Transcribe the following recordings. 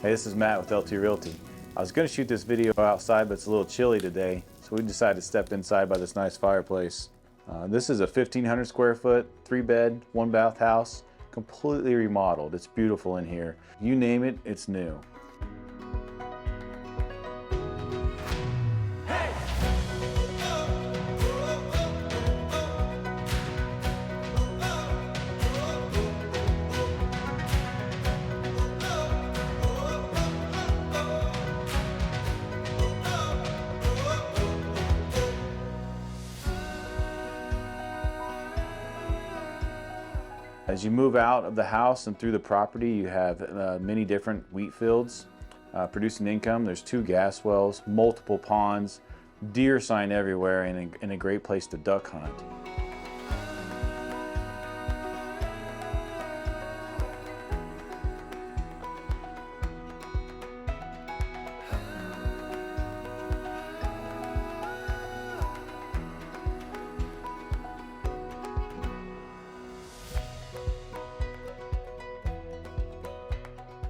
Hey, this is Matt with LT Realty. I was going to shoot this video outside, but it's a little chilly today, so we decided to step inside by this nice fireplace. This is a 1,500 square foot, 3-bed, 1-bath house, completely remodeled. It's beautiful in here. You name it, it's new. As you move out of the house and through the property, you have many different wheat fields producing income. There's 2 gas wells, multiple ponds, deer sign everywhere, and a great place to duck hunt.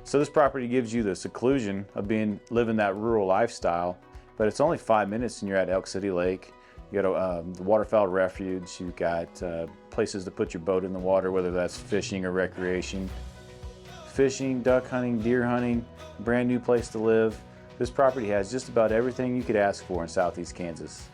So this property gives you the seclusion of living that rural lifestyle, but it's only 5 minutes and you're at Elk City Lake. You got the waterfowl refuge. You've got places to put your boat in the water, whether that's fishing or recreation. Fishing, duck hunting, deer hunting, brand new place to live. This property has just about everything you could ask for in Southeast Kansas.